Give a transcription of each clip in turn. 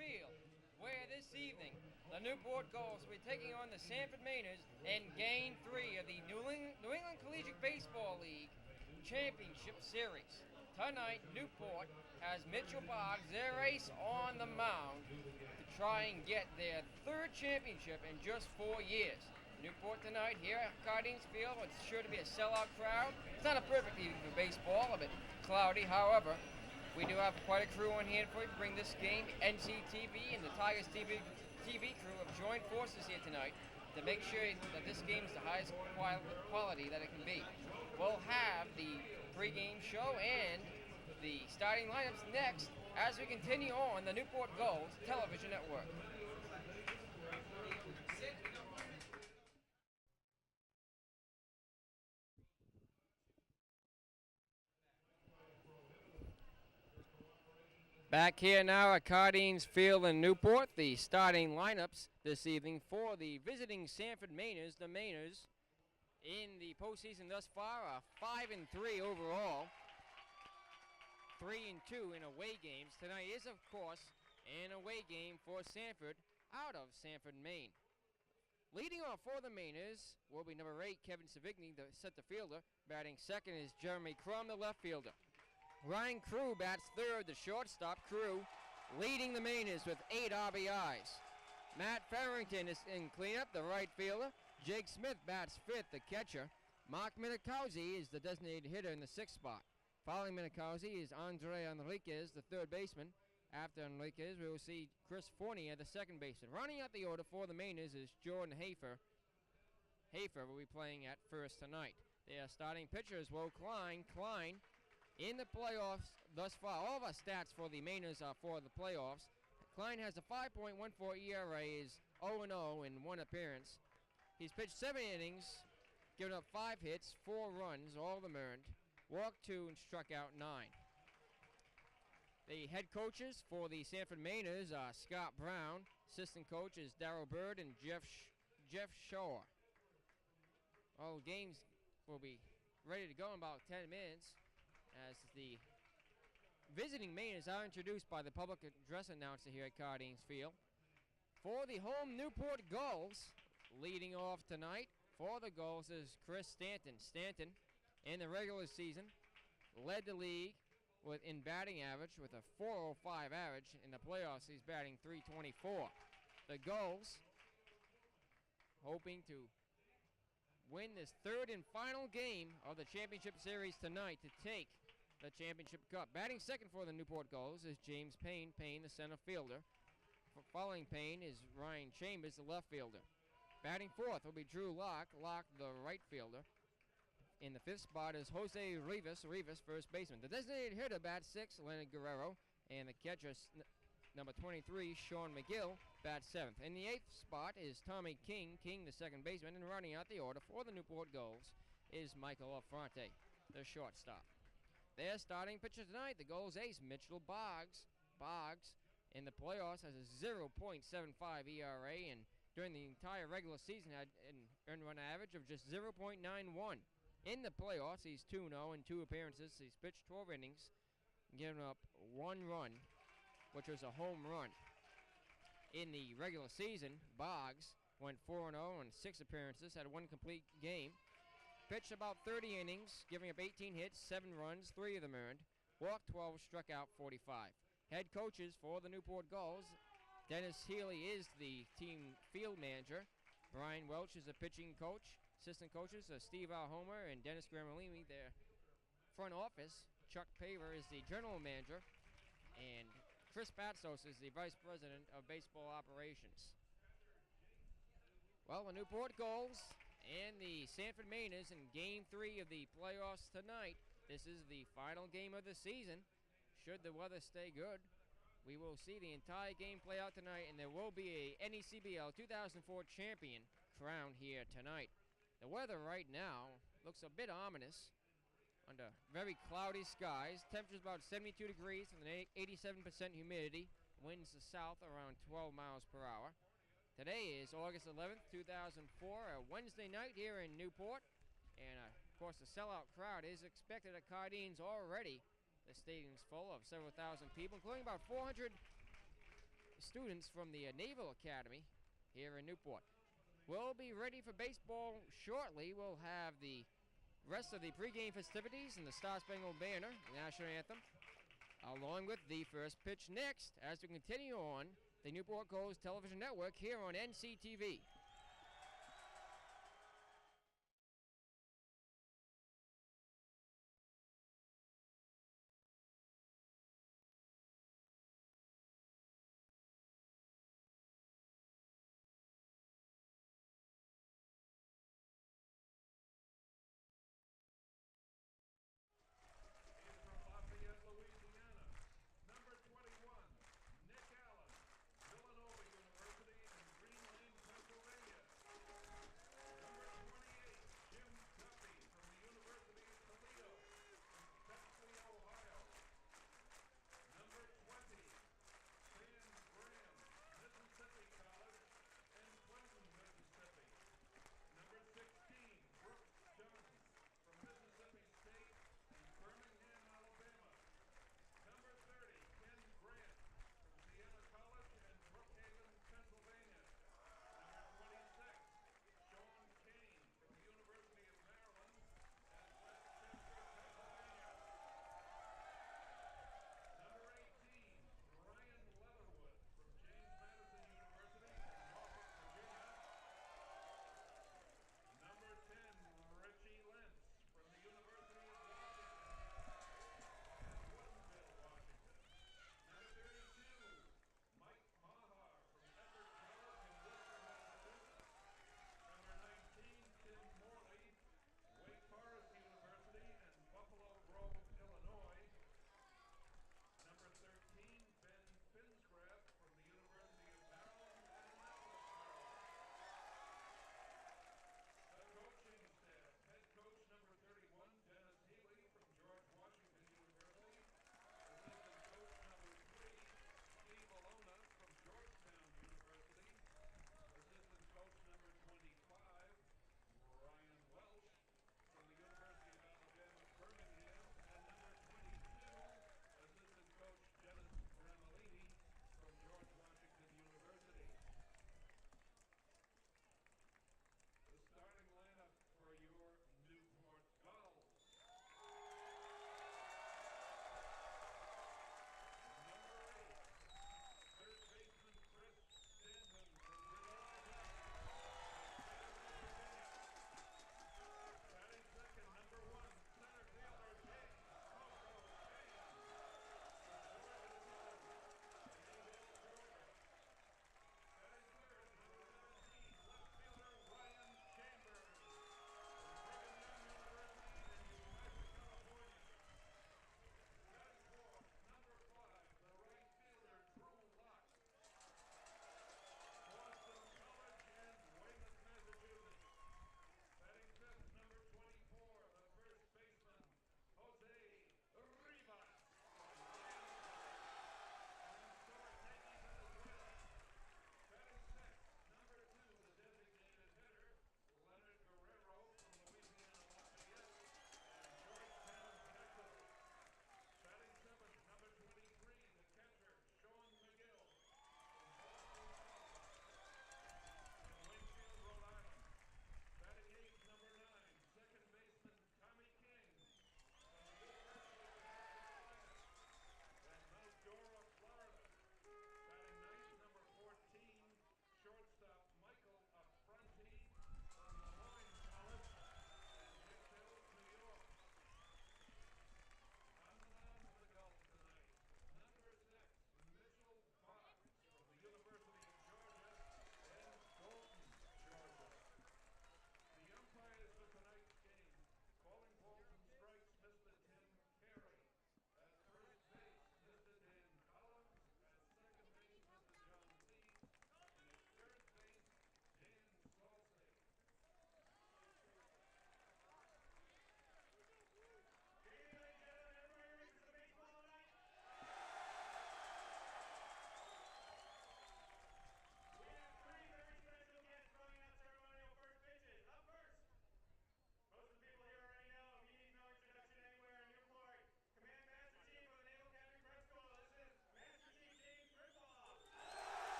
Field, where this evening the Newport Gulls will be taking on the Sanford Mainers in Game 3 of the New England Collegiate Baseball League Championship Series. Tonight, Newport has Mitchell Boggs, their ace, on the mound to try and get their third championship in just 4 years. Newport tonight here at Cardines Field. It's sure to be a sellout crowd. It's not a perfect evening for baseball, a bit cloudy. However, we do have quite a crew on hand for you to bring this game. NCTV and the Tigers TV crew have joined forces here tonight to make sure that this game is the highest quality that it can be. We'll have the pregame show and the starting lineups next as we continue on the Newport Gulls television network. Back here now at Cardines Field in Newport, the starting lineups this evening for the visiting Sanford Mainers. The Mainers in the postseason thus far are 5-3 overall, 3-2 in away games. Tonight is, of course, an away game for Sanford out of Sanford, Maine. Leading off for the Mainers will be number 8, Kevin Savigny, the center fielder. Batting second is Jeremy Crum, the left fielder. Ryan Crew bats third, the shortstop. Crew leading the Mainers with 8 RBIs. Matt Farrington is in cleanup, the right fielder. Jake Smith bats fifth, the catcher. Mark Minikowski is the designated hitter in the sixth spot. Following Minikowski is Andre Enriquez, the third baseman. After Enriquez, we will see Chris Fournier, the second baseman. Running out the order for the Mainers is Jordan Hafer. Hafer will be playing at first tonight. Their starting pitcher is Will Klein. Klein in the playoffs thus far. All of our stats for the Mainers are for the playoffs. Klein has a 5.14 ERA, is 0-0 in one appearance. He's pitched 7 innings, given up 5 hits, 4 runs, all of them earned. Walked 2 and struck out 9. The head coaches for the Sanford Mainers are Scott Brown. Assistant coach is Darryl Bird and Jeff Shaw. All games will be ready to go in about 10 minutes as the visiting Mainers are introduced by the public address announcer here at Cardines Field. For the home Newport Gulls, leading off tonight for the Gulls is Chris Stanton. Stanton, in the regular season, led the league in batting average with a .405 average. In the playoffs, he's batting .324. The Gulls hoping to win this third and final game of the championship series tonight to take the championship cup. Batting second for the Newport Gulls is James Payne. Payne, the center fielder. Following Payne is Ryan Chambers, the left fielder. Batting fourth will be Drew Locke. Locke, the right fielder. In the fifth spot is Jose Rivas. Rivas, first baseman. The designated hitter bats sixth, Leonard Guerrero. And the catcher, number 23, Sean McGill, bats seventh. In the eighth spot is Tommy King. King, the second baseman. And running out the order for the Newport Gulls is Michael Alfronte, the shortstop. Their starting pitcher tonight, the Gulls ace, Mitchell Boggs. Boggs, in the playoffs, has a 0.75 ERA, and during the entire regular season had an earned run average of just 0.91. In the playoffs, he's 2-0 in 2 appearances. He's pitched 12 innings, given up 1 run, which was a home run. In the regular season, Boggs went 4-0 in 6 appearances, had 1 complete game. Pitched about 30 innings, giving up 18 hits, 7 runs, 3 of them earned. Walked 12, struck out 45. Head coaches for the Newport Gulls, Dennis Healy is the team field manager. Brian Welch is the pitching coach. Assistant coaches are Steve Alhomer and Dennis Gramolini. Their front office, Chuck Paver, is the general manager. And Chris Patsos is the vice president of baseball operations. Well, the Newport Gulls and the Sanford Mainers in Game 3 of the playoffs tonight. This is the final game of the season. Should the weather stay good, we will see the entire game play out tonight, and there will be a NECBL 2004 champion crowned here tonight. The weather right now looks a bit ominous under very cloudy skies. Temperature's about 72 degrees with an 87% humidity. Winds to south around 12 miles per hour. Today is August 11th, 2004, a Wednesday night here in Newport. And, of course, the sellout crowd is expected at Cardines already. The stadium's full of several thousand people, including about 400 students from the Naval Academy here in Newport. We'll be ready for baseball shortly. We'll have the rest of the pregame festivities and the Star Spangled Banner, the national anthem, along with the first pitch next as we continue on the Newport Gulls television network here on NCTV.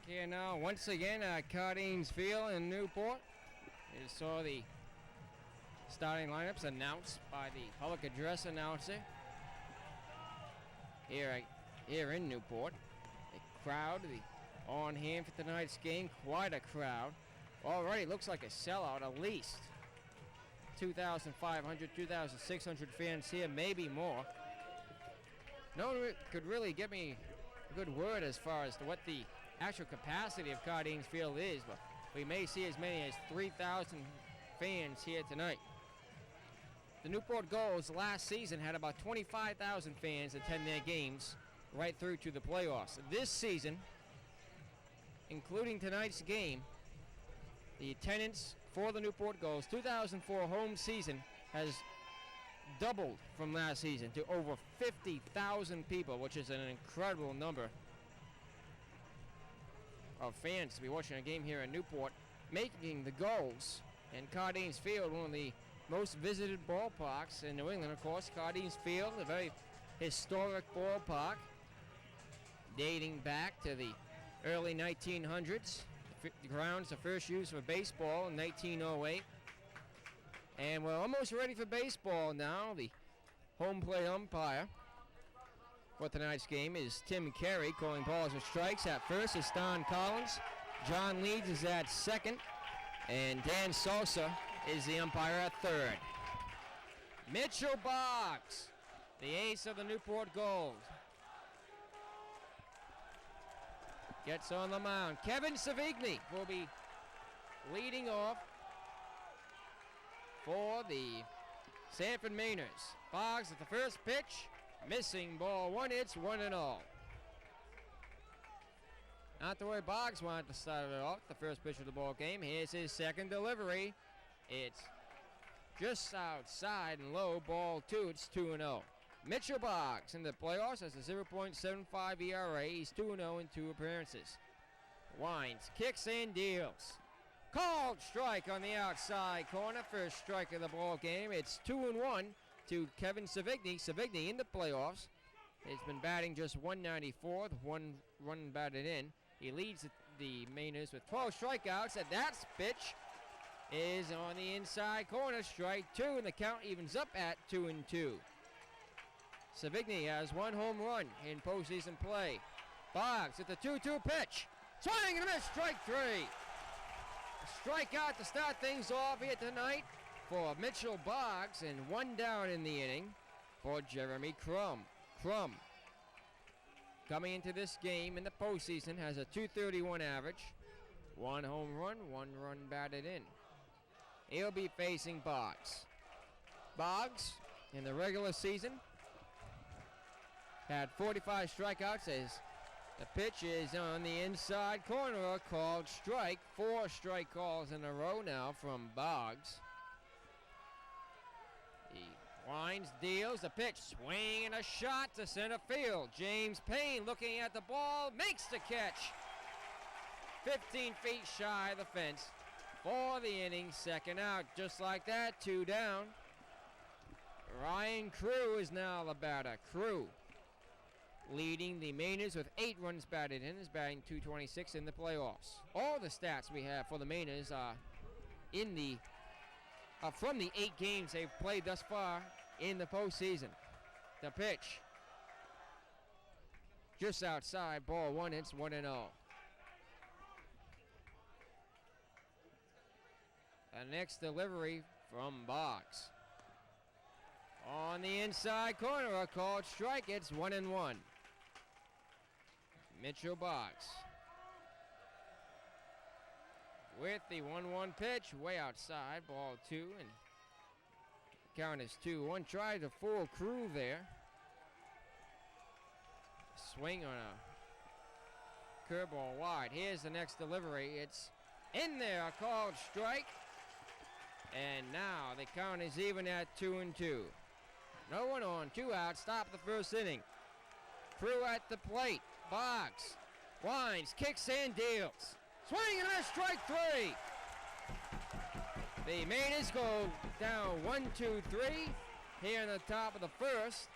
here now once again at Cardines Field in Newport. You saw the starting lineups announced by the public address announcer here in Newport. The crowd on hand for tonight's game, quite a crowd. Already looks like a sellout, at least 2,500, 2,600 fans here, maybe more. No one could really give me a good word as far as to what the actual capacity of Cardines Field is, but we may see as many as 3,000 fans here tonight. The Newport Gulls last season had about 25,000 fans attend their games right through to the playoffs. This season, including tonight's game, the attendance for the Newport Gulls 2004 home season has doubled from last season to over 50,000 people, which is an incredible number of fans to be watching a game here in Newport, making the Gulls and Cardines Field one of the most visited ballparks in New England. Of course, Cardines Field, a very historic ballpark dating back to the early 1900s. The grounds are first used for baseball in 1908. And we're almost ready for baseball now. The home plate umpire for tonight's game is Tim Carey, calling balls and strikes. At first is Don Collins. John Leeds is at second. And Dan Sosa is the umpire at third. Mitchell Boggs, the ace of the Newport Gulls, gets on the mound. Kevin Savigny will be leading off for the Sanford Mainers. Boggs at the first pitch, missing ball one. It's 1-0. Not the way Boggs wanted to start it off, the first pitch of the ball game. Here's his second delivery. It's just outside and low, ball two. It's 2-0. Mitchell Boggs in the playoffs has a 0.75 ERA. He's 2-0 in 2 appearances. Winds, kicks, and deals. Called strike on the outside corner. First strike of the ball game. It's 2-1 to Kevin Savigny. Savigny in the playoffs has been batting just .194, one run batted in. He leads the Mainers with 12 strikeouts, and that pitch is on the inside corner. Strike 2, and the count evens up at 2-2. Savigny has 1 home run in postseason play. Boggs at the 2-2 pitch. Swing and a miss, strike 3. A strikeout to start things off here tonight for Mitchell Boggs, and 1 down in the inning for Jeremy Crum. Crum, coming into this game in the postseason, has a .231 average. 1 home run, 1 run batted in. He'll be facing Boggs. Boggs, in the regular season, had 45 strikeouts as the pitch is on the inside corner, called strike. 4 strike calls in a row now from Boggs. He winds, deals, the pitch, swing and a shot to center field. James Payne looking at the ball, makes the catch. 15 feet shy of the fence for the inning, second out. Just like that, 2 down. Ryan Crew is now the batter. Crew leading the Mainers with 8 runs batted in, is batting .226 in the playoffs. All the stats we have for the Mainers are from the 8 games they've played thus far in the postseason. The pitch just outside, ball 1. It's 1-0. The next delivery from Boggs. On the inside corner, a called strike. It's 1-1. Mitchell Boggs with the 1-1 pitch, way outside, ball 2, and count is 2-1. Tried to fool Crew there. Swing on a curveball wide. Here's the next delivery. It's in there, a called strike. And now the count is even at 2-2. No one on, 2 out, stop the first inning. Crew at the plate. Boggs winds, kicks, and deals. Swing and a strike 3. The Mainers go down 1-2-3 here in the top of the first.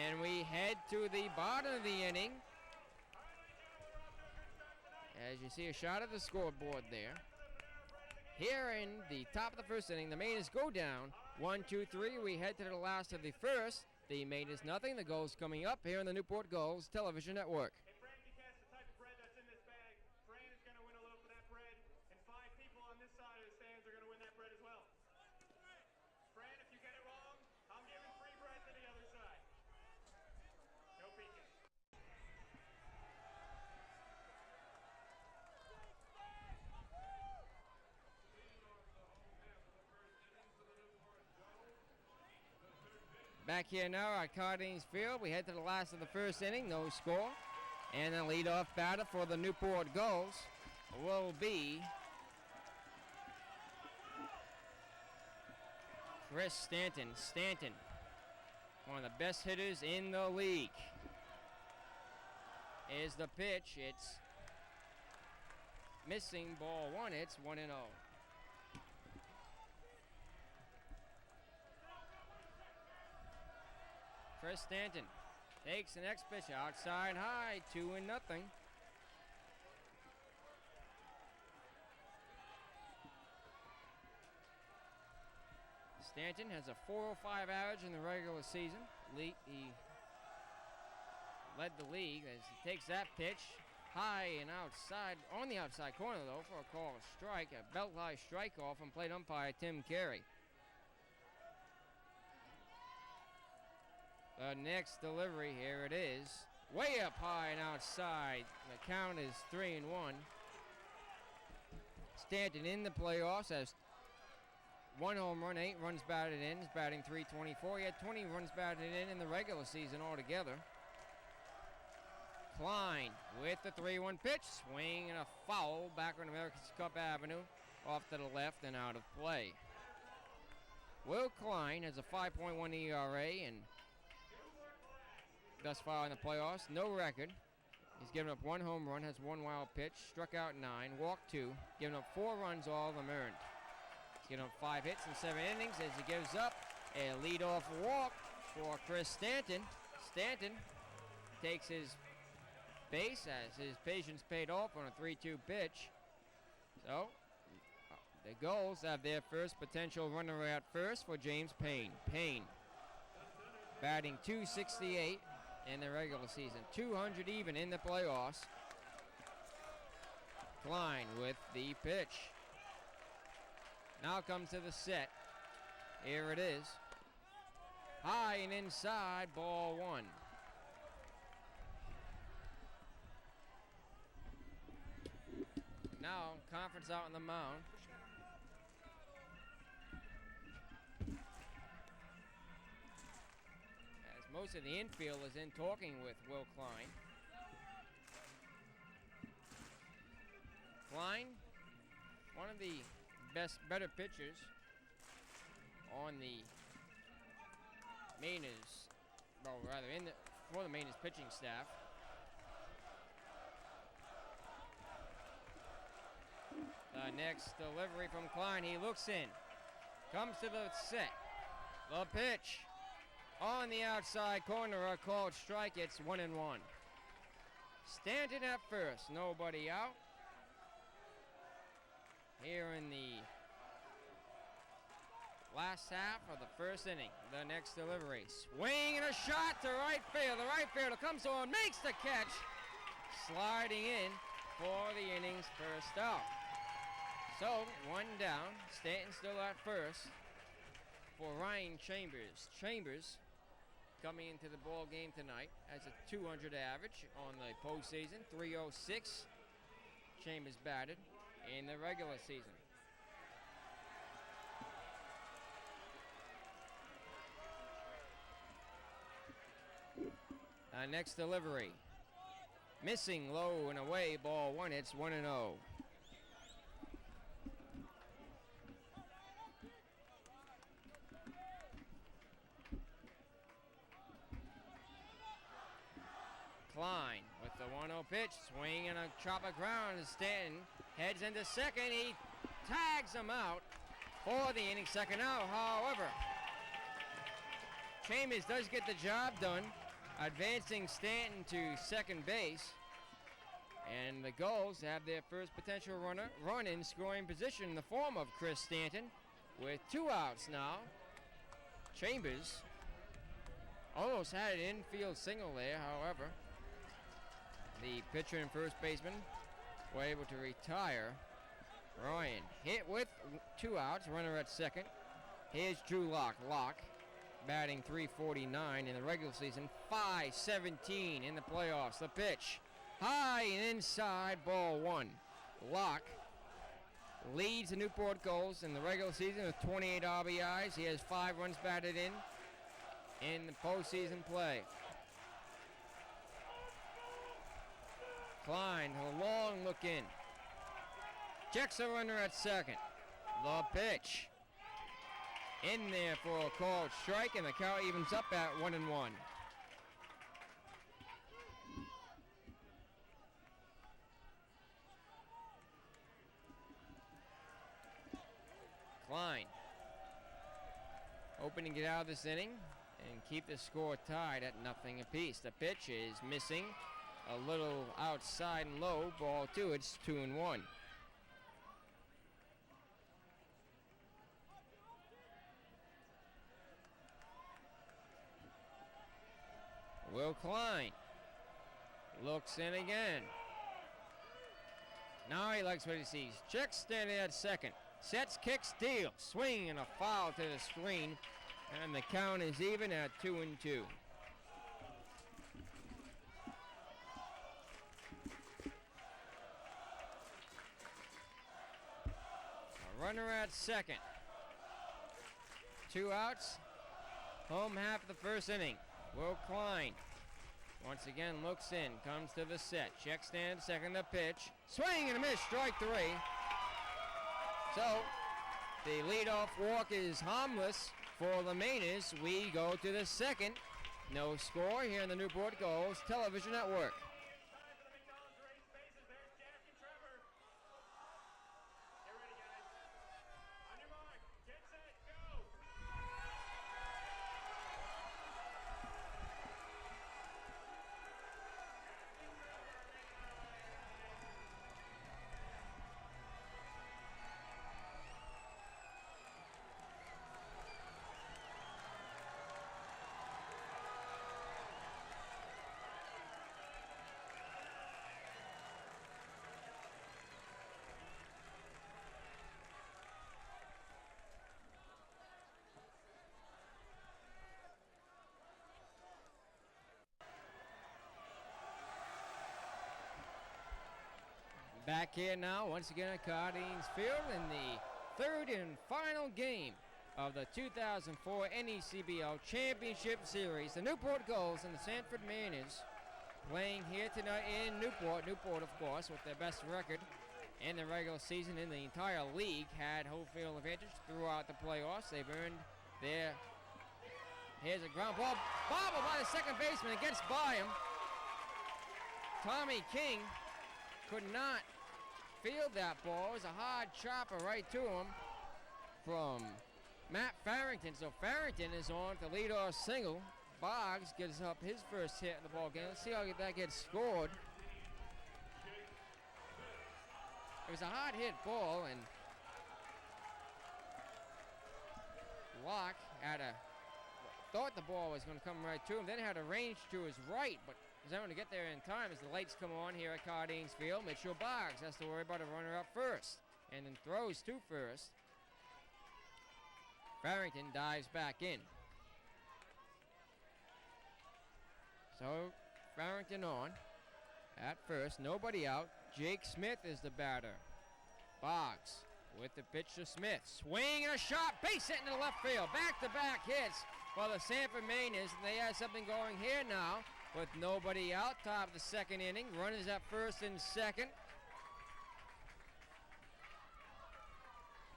And we head to the bottom of the inning as you see a shot of the scoreboard there. Here in the top of the first inning, the Mainers go down 1-2-3. We head to the last of the first. The Mainers nothing. The Gulls coming up here on the Newport Gulls Television Network. Hey, Fran, can you cast the type of bread that's in this bag? Fran is going to win a loaf of that bread, and 5 people on this side of the stands are going to win that bread as well. Fran, if you get it wrong, I'm giving free bread to the other side. No peeking. Back here now at Cardines Field. We head to the last of the first inning. No score. And the leadoff batter for the Newport Gulls will be Chris Stanton. Stanton, one of the best hitters in the league. Is the pitch. It's missing, ball one. It's 1-0. Chris Stanton takes the next pitch outside high, 2-0. Stanton has a .405 average in the regular season. He led the league as he takes that pitch high and outside, on the outside corner though, for a call of strike, a belt high strike off from plate umpire Tim Carey. The next delivery, here it is. Way up high and outside. The count is 3-1. Stanton in the playoffs has 1 home run, 8 runs batted in. He's batting .324. He had 20 runs batted in the regular season altogether. Klein with the 3-1 pitch. Swing and a foul back on America's Cup Avenue. Off to the left and out of play. Will Klein has a 5.1 ERA and thus far in the playoffs, no record. He's given up 1 home run, has 1 wild pitch, struck out 9, walked 2, given up 4 runs, all of them earned. He's given up 5 hits in 7 innings as he gives up a leadoff walk for Chris Stanton. Stanton takes his base as his patience paid off on a 3-2 pitch. So, the Gulls have their first potential runner at first for James Payne. Payne batting .268 in the regular season, 200 even in the playoffs. Klein with the pitch. Now comes to the set. Here it is. High and inside, ball 1. Now, conference out on the mound. Most of the infield is in talking with Will Klein. Klein, one of the better pitchers on the Mainers, well, rather for the Mainers pitching staff. The next delivery from Klein, he looks in, comes to the set, the pitch. On the outside corner, a called strike. It's 1-1. Stanton at first, nobody out. Here in the last half of the first inning, the next delivery. Swing and a shot to right field. The right fielder comes on, makes the catch. Sliding in for the inning's first out. So, 1 down. Stanton still at first for Ryan Chambers. Chambers coming into the ball game tonight as a .200 average on the postseason, .306. Chambers batted in the regular season. Next delivery. Missing, low and away, ball 1. It's 1-0. Klein with the 1-0 pitch, swing and a chop of ground. Stanton heads into second. He tags him out for the inning, second out. However, Chambers does get the job done, advancing Stanton to second base. And the Gulls have their first potential run in scoring position in the form of Chris Stanton with 2 outs now. Chambers almost had an infield single there, however. The pitcher and first baseman were able to retire. Ryan hit with 2 outs, runner at second. Here's Drew Locke. Locke batting .349 in the regular season, .517 in the playoffs. The pitch, high and inside, ball 1. Locke leads the Newport Gulls in the regular season with 28 RBIs. He has 5 runs batted in the postseason play. Klein, a long look in. Checks a runner at second. The pitch. In there for a called strike, and the count evens up at 1-1. Klein hoping to get out of this inning and keep the score tied at 0 apiece. The pitch is missing. A little outside and low, ball 2. It's 2-1. Will Klein looks in again. Now he likes what he sees. Checks standing at second. Sets, kicks, deals. Swing and a foul to the screen. And the count is even at 2-2. A runner at second. 2 outs. Home half of the first inning. Will Klein once again looks in, comes to the set. Check stand, second the pitch. Swing and a miss, strike 3. So the leadoff walk is harmless for the Mainers. We go to the second. No score here in the Newport Gulls Television Network. Back here now, once again at Cardines Field in the third and final game of the 2004 NECBL Championship Series. The Newport Gulls and the Sanford Mainers playing here tonight in Newport. Newport, of course, with their best record in the regular season in the entire league, had home field advantage throughout the playoffs. They've earned their... Here's a ground ball. Bobbled by the second baseman. It gets by him. Tommy King could not field that ball. It was a hard chopper right to him from Matt Farrington. So Farrington is on to leadoff single. Boggs gives up his first hit in the ball game. Let's see how that gets scored. It was a hard hit ball, and Locke thought the ball was going to come right to him. Then had a range to his right, but was able to get there in time as the lights come on here at Cardines Field. Mitchell Boggs has to worry about a runner up first, and then throws to first. Farrington dives back in. So Farrington on at first, nobody out. Jake Smith is the batter. Boggs with the pitch to Smith. Swing and a shot, base hit into the left field. Back-to-back hits for the Sanford Mainers, and they have something going here now with nobody out. Top of the second inning. Runners at first and second.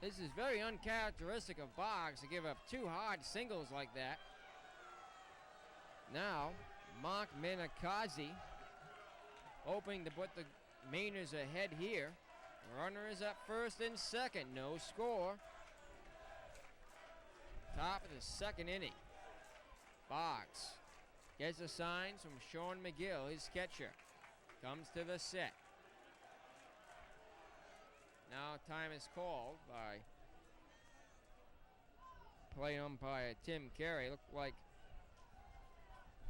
This is very uncharacteristic of Boggs to give up 2 hard singles like that. Now, Mark Minakazi hoping to put the Mainers ahead here. Runner is at first and second. No score. Top of the second inning. Boggs gets the signs from Sean McGill, his catcher. Comes to the set. Now time is called by play umpire Tim Carey. Looked like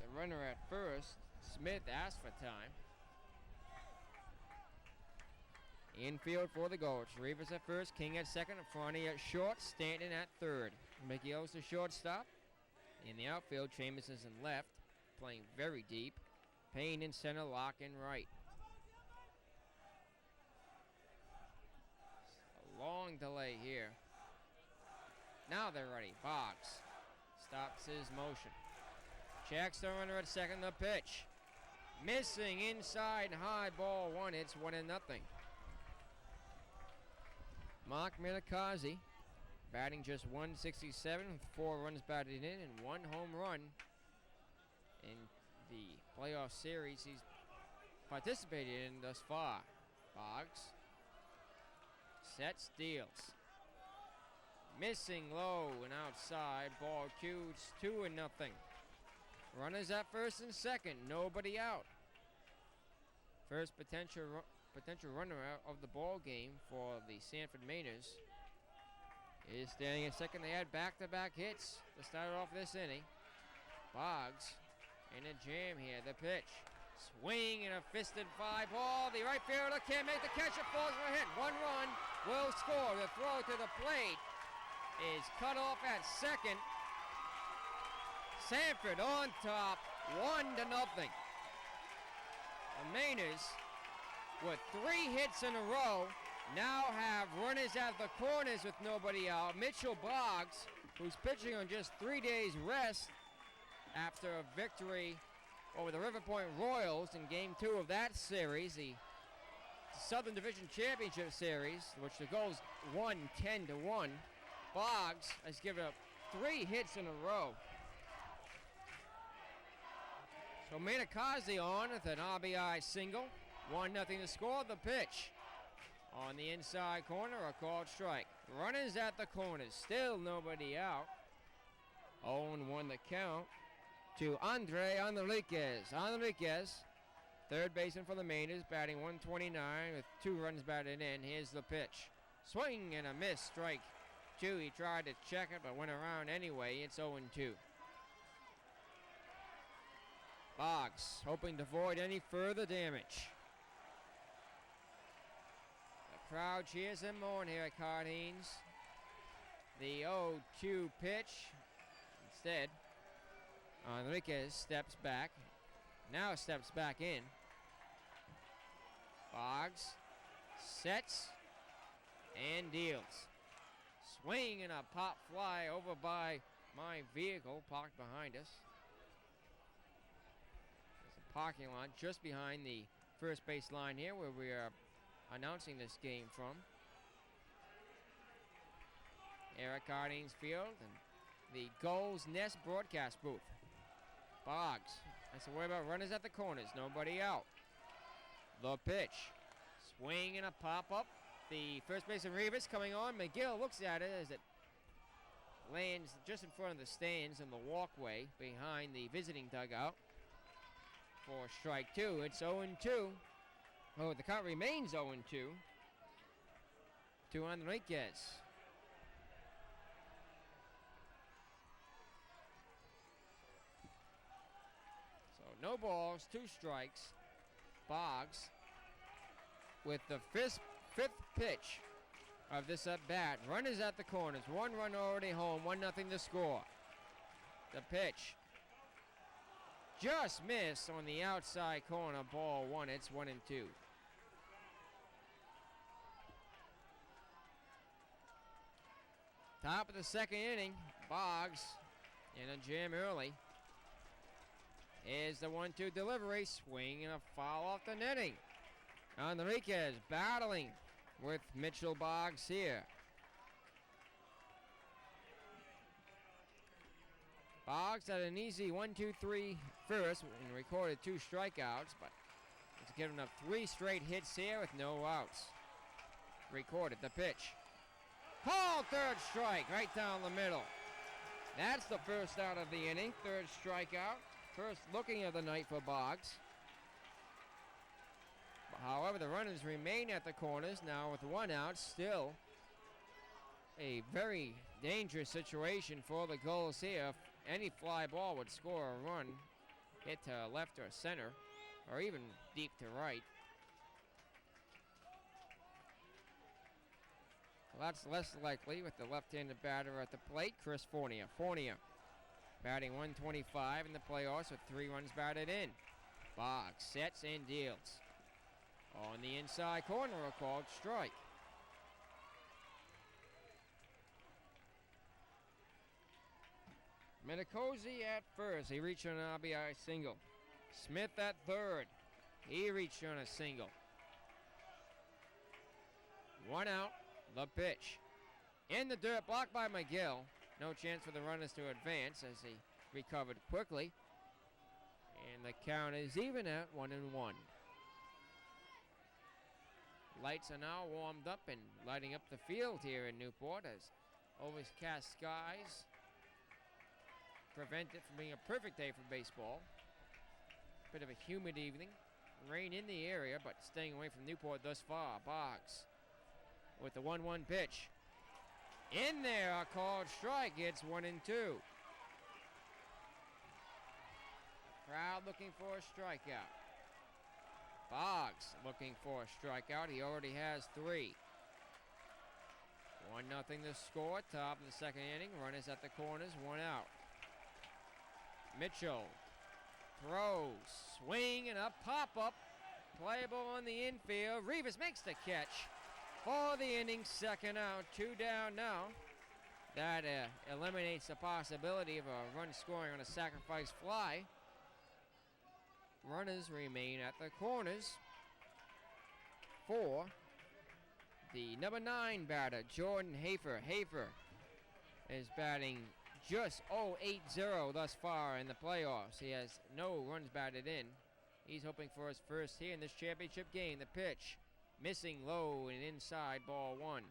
the runner at first, Smith, asked for time. Infield for the Gulls. Reavers at first, King at second, Franny at short, Stanton at third. Mickey O's the shortstop. In the outfield, Chambers is in left, playing very deep. Payne in center, Locke in right. A long delay here. Now they're ready. Boggs stops his motion. Checks the runner at second, the pitch. Missing inside, high ball one. It's 1-0. Mark Minakazi batting just .167 with 4 runs batted in and 1 home run in the playoff series he's participated in thus far. Boggs sets, deals. Missing low and outside. Ball cued, 2-0. Runners at first and second, nobody out. First potential runner out of the ball game for the Sanford Mainers is standing at second. They had back-to-back hits to start off this inning. Boggs in a jam here. The pitch. Swing and a fisted fly ball. The right fielder can't make the catch. It falls for a hit. 1 run will score. The throw to the plate is cut off at second. Sanford on top, 1-0. The Mainers, with 3 hits in a row, now have runners at the corners with nobody out. Mitchell Boggs, who's pitching on just 3 days rest after a victory over the River Point Royals in Game 2 of that series, the Southern Division Championship Series, which the Gulls won 10-1. Boggs has given up 3 hits in a row. So Minakazi on with an RBI single. 1-0 to score. The pitch on the inside corner, a called strike. Runners at the corners, still nobody out. 0-1 the count to Andre Enriquez. Enriquez, third baseman for the Mainers, batting .129 with 2 runs batted in. Here's the pitch. Swing and a miss, strike 2. He tried to check it but went around anyway. It's 0-2. Boggs hoping to avoid any further damage. The crowd cheers him on here at Cardines. The 0-2 pitch. Instead, Enriquez steps back. Now steps back in. Boggs sets and deals. Swing and a pop fly over by my vehicle parked behind us. Parking lot just behind the first base line here where we are announcing this game from. Eric Cardines Field and the Gulls Nest broadcast booth. Boggs has to worry about runners at the corners, nobody out. The pitch. Swing and a pop-up. The first baseman Revis coming on. McGill looks at it as it lands just in front of the stands in the walkway behind the visiting dugout. For strike 2, it's 0-2. Oh, the count remains 0-2 to Enriquez. So no balls, 2 strikes. Boggs with the fifth pitch of this at bat. Runners at the corners. 1 run already home. 1-0 to score. The pitch. Just missed on the outside corner, ball 1. It's 1-2. Top of the second inning, Boggs in a jam early. Here's the 1-2 delivery, swing and a foul off the netting. Enriquez battling with Mitchell Boggs here. Boggs had an easy 1-2-3 first and recorded 2 strikeouts, but he's given up 3 straight hits here with no outs. Recorded the pitch. Called third strike right down the middle. That's the first out of the inning, 3rd strikeout. First looking of the night for Boggs. However, the runners remain at the corners now with 1 out. Still a very dangerous situation for the Gulls here. If any fly ball would score a run, hit to left or center, or even deep to right. Well, that's less likely with the left-handed batter at the plate, Chris Fournier. Fournier batting 125 in the playoffs with 3 runs batted in. Boggs sets and deals. On the inside corner, a called strike. Minicozy at first. He reached on an RBI single. Smith at third. He reached on a single. 1 out. The pitch. In the dirt, blocked by McGill. No chance for the runners to advance as he recovered quickly. And the count is even at 1-1. Lights are now warmed up and lighting up the field here in Newport as overcast skies prevent it from being a perfect day for baseball. Bit of a humid evening. Rain in the area, but staying away from Newport thus far. Boggs with the 1-1 pitch. In there, a called strike. It's 1-2. Crowd looking for a strikeout. Boggs looking for a strikeout. He already has 3. 1-0 the score. Top of the second inning. Runners at the corners. 1 out. Mitchell throws. Swing and a pop-up. Playable on the infield. Rivas makes the catch for the inning. 2nd out. 2 down now. That eliminates the possibility of a run scoring on a sacrifice fly. Runners remain at the corners for the number 9 batter, Jordan Hafer. Hafer is batting just 0-8-0 thus far in the playoffs. He has no runs batted in. He's hoping for his first here in this championship game. The pitch missing low and inside, ball 1.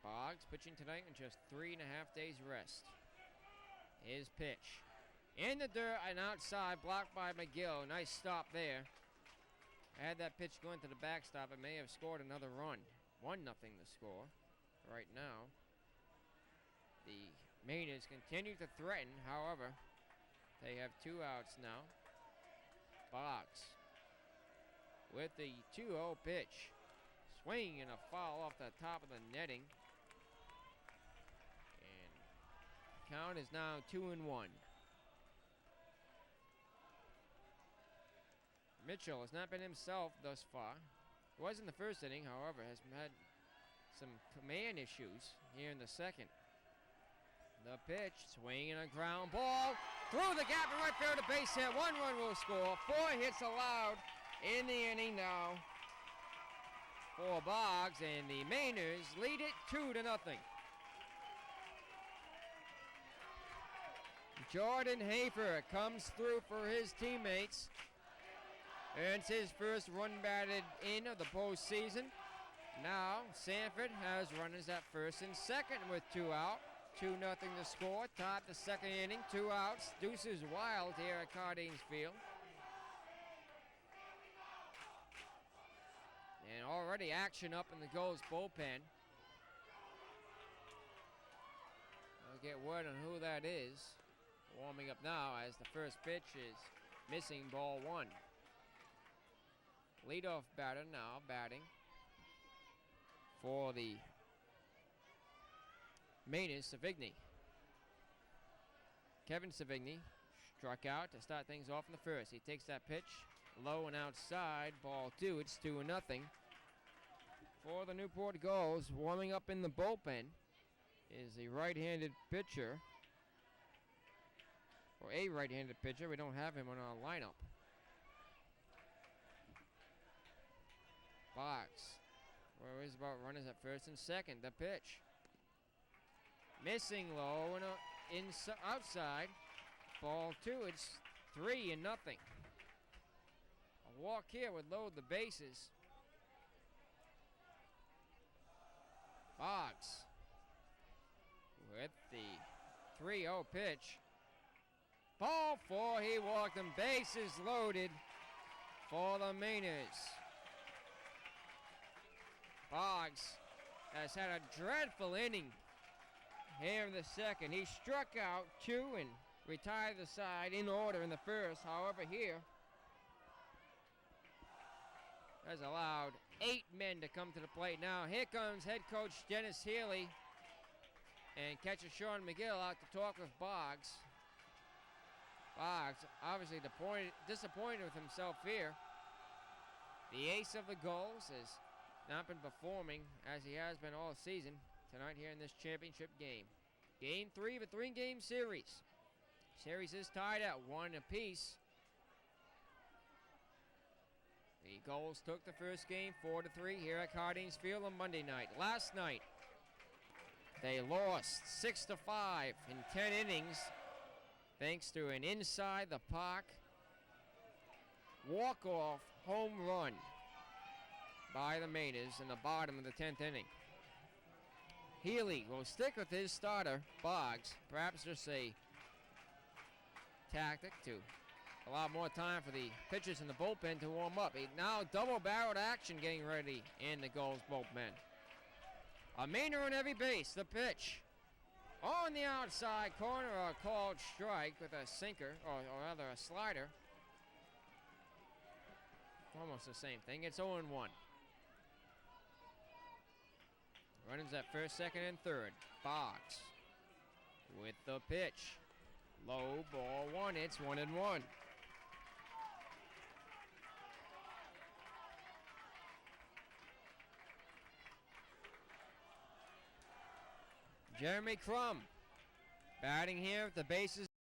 Boggs pitching tonight in just 3.5 days rest. His pitch. In the dirt and outside, blocked by McGill. Nice stop there. Had that pitch going to the backstop, it may have scored another run. 1-0 the score right now. The Mariners continue to threaten, however, they have 2 outs now. Boggs with the 2-0 pitch. Swing and a foul off the top of the netting. Count is now 2-1. Mitchell has not been himself thus far. He was in the first inning, however, has had some command issues here in the second. The pitch, swing and a ground ball through the gap and right there to base hit. 1 run will score. 4 hits allowed in the inning now for Boggs, and the Mariners lead it 2-0. Jordan Hafer comes through for his teammates. Earns his first run batted in of the postseason. Now Sanford has runners at first and second with 2 out. 2-0 the score. Top the second inning. 2 outs. Deuces wild here at Cardines Field. And already action up in the Gulls bullpen. I'll get word on who that is. Warming up now as the first pitch is missing, ball 1. Leadoff batter now batting for the Mariners, Savigny. Kevin Savigny struck out to start things off in the first. He takes that pitch low and outside, ball 2. It's 2-0 for the Newport Gulls. Warming up in the bullpen is the right-handed pitcher. Or a right-handed pitcher. We don't have him on our lineup. Boggs worries about runners at first and second. The pitch. Missing low and outside. Ball 2. It's 3-0. A walk here would load the bases. Boggs with the 3-0 pitch. Ball 4, he walked them. Bases loaded for the Mainers. Boggs has had a dreadful inning here in the second. He struck out 2 and retired the side in order in the first. However, here has allowed 8 men to come to the plate. Now here comes head coach Dennis Healy and catcher Sean McGill out to talk with Boggs. Boggs obviously disappointed with himself here. The ace of the Gulls has not been performing as he has been all season tonight here in this championship game. Game 3 of a 3-game series. Series is tied at 1 apiece. The Gulls took the first game 4-3 here at Cardines Field on Monday night. Last night, they lost 6-5 in 10 innings thanks to an inside the park walk-off home run by the Mainers in the bottom of the 10th inning. Healy will stick with his starter, Boggs. Perhaps just a tactic to allow more time for the pitchers in the bullpen to warm up. Now double-barreled action getting ready in the Gulls bullpen. A Mainer on every base. The pitch on the outside corner, a called strike with a sinker, or rather a slider. Almost the same thing. It's 0-1. Runners at first, second, and third. Boggs with the pitch. Low, ball 1. It's 1-1. Jeremy Crum batting here if the bases